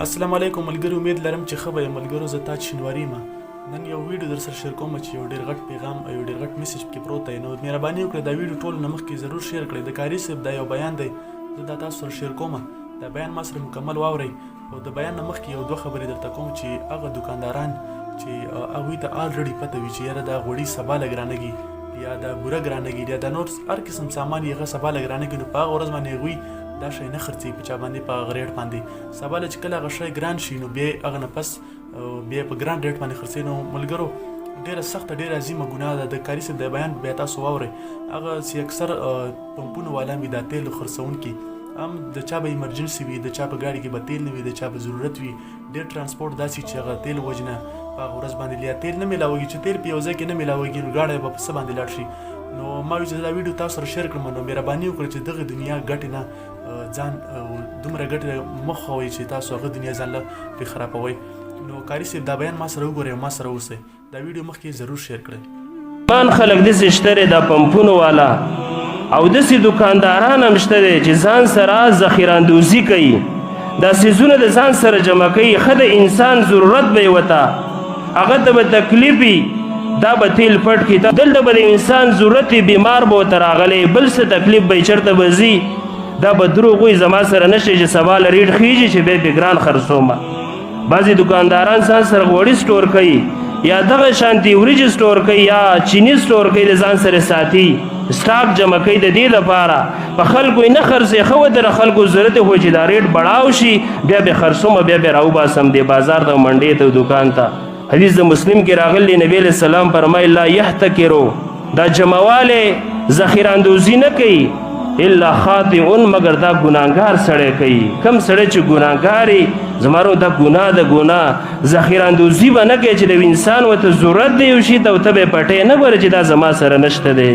السلام علیکم ملګرو، امید لرم چې ښه به یې ملګرو. زه تاج شینواري یم. نن یو ویډیو در سره شیر کوم چې یو ډېر غټ پیغام او یو ډېر غټ میسج پکې پروت دی. نو مهرباني وکړئ دا ویډیو ټول نه مخکې ضرور شیر کړئ. د کاري صاحب دا یو بیان دی، زه دا تاسو سره شیر کوم. دا بیان ما سره مکمل واورئ او د بیان نه مخکې یو دوه خبرې درته کوم چې هغه دوکانداران چې هغوی ته الریډي پته وي چې یاره دا غوړي سبا لګرانږي یا دا بوره ګرانږي یا دا نور هر قسم سامان یې هغه سبا لګرانږي، نو په هغه ورځ باندې هغوی دا شی نه خرڅوي په چا باندې په هغه ریټ باندې. سبا چې کله هغه شی ګران شي نو بیا هغه نه پس بیا په ګران ریټ باندې خرڅوي. نو ملګرو ډېره سخته ډېره عظیمه ګناه ده. د کاري صاحب د بیان بیا تاسو واورئ. هغه چې اکثر پمپونو والا وي دا تیل خرڅوونکي، هم د چا به ایمرجنسي وي، د چا په ګاډي کې به تیل نه وي، د چا به ضرورت وي، ډېر ټرانسپورټ داسې چې هغه تیل وجنه په هغه ورځ باندې یا تیل نه میلاوږي چې تیل په یو ځای کې نه میلاوږي نو ګاډی به په څه باندې لاړ شي. نو ما وایي چې دا ویډیو تاسو سره شیر کړم. نو مهرباني وکړئ چې دغه دنیا ګټې نه ځان دومره ګټې مه خوئ چې تاسو هغه دنیا ځان له پرې خرابوئ. نو کاري صاحب دا بیان ما سره وګورئ او ما سره اوسئ. دا ویډیو مخکې ضرور شیر کړئ. مان خلک داسې شته دی دا پمپونو والا او داسې دوکانداران هم شته دی چې ځان سره ذخیراندوزي کوي، دا څیزونه د ځان سره جمع کوي. ښه د انسان ضرورت به یې ورته هغه ته به تکلیف وي، دا به تیل پټ کړي. دلته به د انسان ضرورت وي، بیمار به ورته راغلی، بل څه تکلیف به یې چېرته به ځي، دا به دروغ وایي زما سره نشته چې سبا له ریټ خیږي چې بیا پې ګران خرڅومه. بعضې دوکانداران ځان سره غوړي سټور کوي یا دغه شانتي وریجې سټور کوي یا چینی سټور کوي، د ځان سره ساتي، سټاک جمع کوي د دې لپاره په خلکو یې نه خرڅوي. ښه ودره خلکو ضرورت یې خو چې دا ریټ بړاو شي بیا بیا خرڅومه، بیا بیا راوباسم دې بازار ته منډې ته دوکان ته. حدیث د مسلم کې راغلی، نبی علیہ السلام فرمایي لا یحتکرو، دا جمعواله ذخیراندوزي نه کوي الا خاطئون، مگر دا ګناهګار سړی کوي. کم سړی چې ګناهګاري زمارو دا ګناه د ګناه ذخیراندوزي به نه کوي چې د انسان ورته ضرورت دی یو شي ته ورته به پټې نه ګورې چې دا زما سره نشته دی.